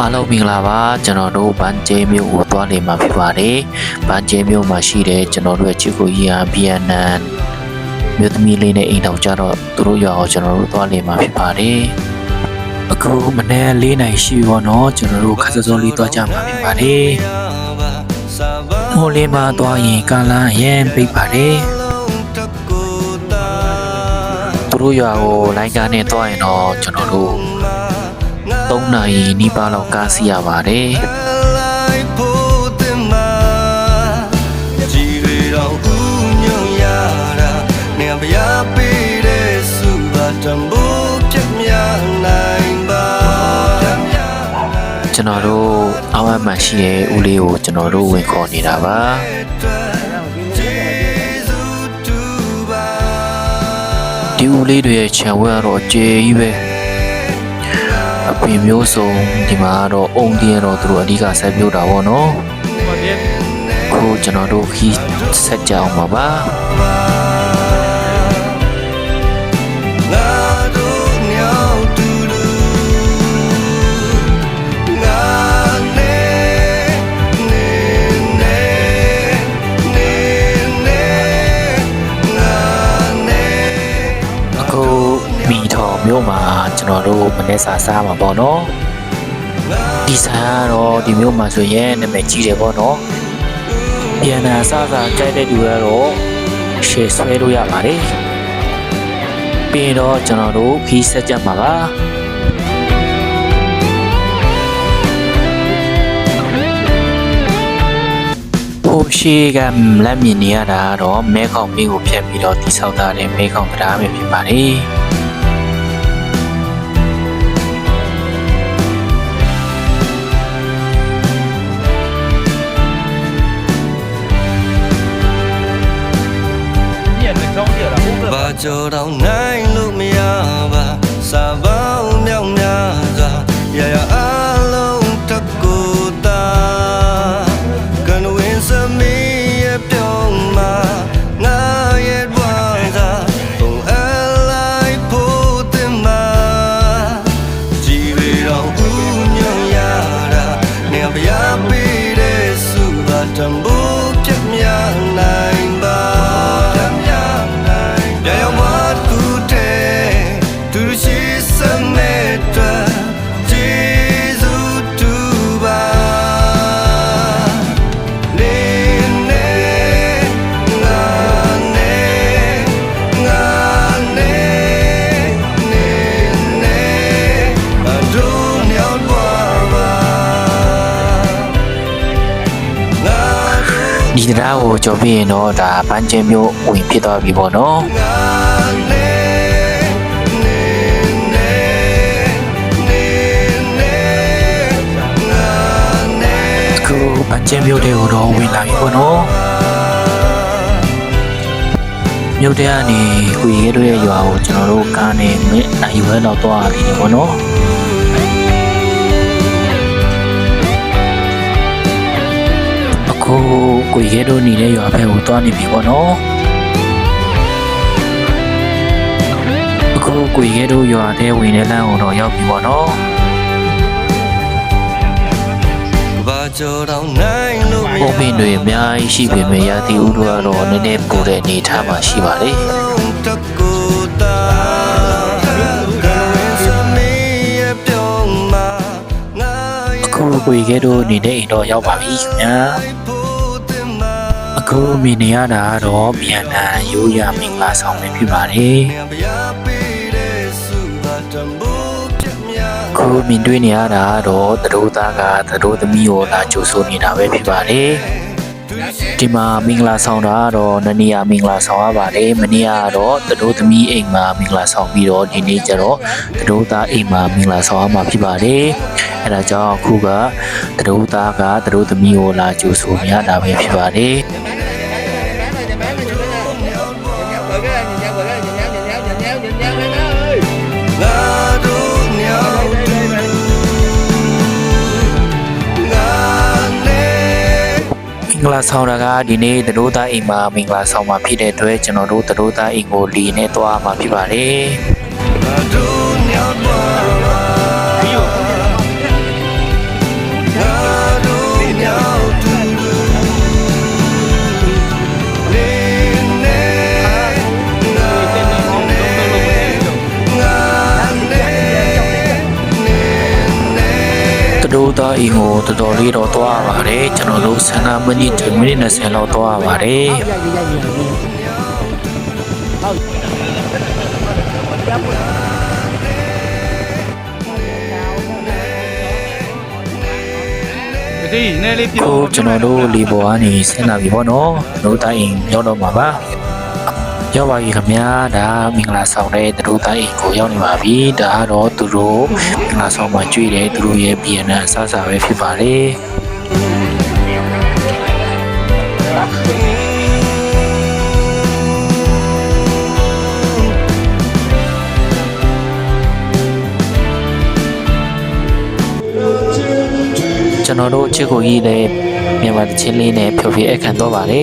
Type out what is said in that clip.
အားလုံးမင်္ဂလာပါကျွန်တော်တို့ဗန်ကျဲမြို့ကိုသွားနေမှာဖြစ်ပါတယ်ဗန်ကျဲမြို့မှာရှိတဲ့ကျွန်တော်တို့ရဲ့ချစ်ကိုကြီးဟာဗီယက်နမ်မြို့သမီးလေးနဲ့အိမ်တော်ကြတော့သူတို့ရွာကိုကျွန်တော်တို့သွားနေမှာဖြစ်ပါတယ်အခုမနေ့၄နိုင်ရှိပြီပေါ့နော်ကျွန်တော်တို့ခက်စောလေးသွားကြမှာဖြစ်ပါတယ်မိုးလေးမှာသွားရင်ကားလမ်းရမ်းပိတ်ပါတယ်သူတို့ရွာကိုလိုင်းကားနဲ့သွားရင်တော့ကျွန်တော်တို့3 နာရီနီးပါးလောက်ကားစီးရပါတယ်ကျွန်တော်တို့အောက်အမှန်ရှိတဲ့ဦးလေးကိုကျွန်တော်တို့ဝင်ခေါ်နေတာပါဒီဦးလေးတွေရဲ့ခြံဝဲကတော့ကျေကြီးပဲအပင်မျိုးစုံဒီမှာတော့အုံတင်းတော့သူတို့အဓိကဆက်ပြုတ်တာပေါ့နော်ခုကျွန်တော်တို့ခီးဆက်ကြအောင်ပါပါမြို့မှာကျွန်တော်တို့မနေ့စာစားမှာပေါ့နော်ဒီစားကတော့ဒီမြို့မှာဆိုရင်နာမည်ကြီးတယ်ပေါ့နော်ပြန်လာစားကြိုက်တဲ့လူကတော့ရှယ်ဆွဲလို့ရပါတယ်ပြီးတော့ကျွန်တော်တို့ခီးဆက်ကြမှာပါဟိုရှိကလက်မြင်နေရတာတော့မဲခေါင်ပြည်ကိုဖြတ်ပြီးတော့တိဆောက်ထားတဲ့မဲခေါင်တရားပဲဖြစ်ပါတယ်ကြောတော့နိုင်လို့မရပါစာပေါင်းမြောက်များစွာရရအလုံးတကူတာကနဝင်းစမီရဲ့ပြုံးမှာငါရဲ့ဘွားသာပုံအလိုက်ဖို့တင်မှာကြည်ရီတော့ဦးညွန်ရတာနေပြပေးတဲ့စုပါတံဘူးပြတ်မြနိုင်ပါဒီတရားကိုကြော်ပြရင်တော့ဒါပန်းကျဲမျိုးဝင်ဖြစ်သွားပြီပေါ့နော်အခုပန်းကျဲမျိုးတွေကိုတော့ဝင်လာပြီပေါ့နော်မြို့တဲကနေကိုရဲတို့ရဲ့ရွာကိုကျွန်တော်တို့ကားနဲ့နိုင်ရွယ်တော့သွားရတယ်ပေါ့နော်ကိုရဲတို့နေတဲ့ရွာဘက်ကိုသွားနေပြီပေါ့နော်အခုကိုရဲတို့ရွာထဲဝင်တဲ့လမ်းကိုတော့ရောက်ပြီပေါ့နော်ပုံပင်တွေအများကြီးရှိပေမဲ့ရာသီဥတုကတော့နည်းနည်းပိုတဲ့အနေအထားမှာရှိပါတယ်အခုကိုရဲတို့နေတဲ့အိမ်တော့ရောက်ပါပြီခင်ဗျာအခုမြင်နေရတာကတော့ဗီယက်နမ်ရိုးရာမင်္ဂလာဆောင်ပဲဖြစ်ပါတယ်အခုမြင်တွေ့နေရတာကတော့သတို့သားကသတို့သမီးကိုလာကြိုဆိုနေတာပဲဖြစ်ပါတယ်ဒီမှာမင်္ဂလာဆောင်တာကတော့နနေရမင်္ဂလာဆောင်ရပါတယ်မနေ့ကတော့သတို့သမီးအိမ်မှာမင်္ဂလာဆောင်ပြီးတော့ဒီနေ့ကျတော့သတို့သားအိမ်မှာမင်္ဂလာဆောင်ရမှာဖြစ်ပါတယ်အဲဒါကြောင့်အခုကသတို့သားကသတို့သမီးကိုလာကြိုဆိုရတာပဲဖြစ်ပါတယ်မင်္ဂလာဆောင်တာကဒီနေ့သတို့သားအိမ်မှာမင်္ဂလာဆောင်မှာဖြစ်တဲ့အတွက်ကျွန်တော်တို့သတို့သားအိမ်ကိုလီနဲ့သွားမှာဖြစ်ပါတယ် သားအိမ်ကိုတော်တော်လေးတော့သွားရပါတယ်ကျွန်တော်တို့15မိနစ်10မိနစ်20လောက်သွားရပါတယ် ဒီနည်းလေးပြော ကိုကျွန်တော်တို့လီဘောကနေဆင်းလာပြီပေါ့နော်တို့တိုင်းအိမ်ရောက်တော့မှာပါရောက်ပါပြီခင်ဗျာဒါမင်္ဂလာဆောင်တဲ့တို့တိုင်းအိမ်ကိုရောက်နေပါပြီဒါကတော့သူတို့မင်္ဂလာဆောင်မှာကြွေးတယ်သူတို့ရဲ့ပြည်နယ်အစားအစာပဲဖြစ်ပါတယ်ကျွန်တော်တို့ချစ်ကိုကြီးလည်းမြန်မာတချင်းလေးနဲ့ဖြောပြအခမ်းတော့ပါလေ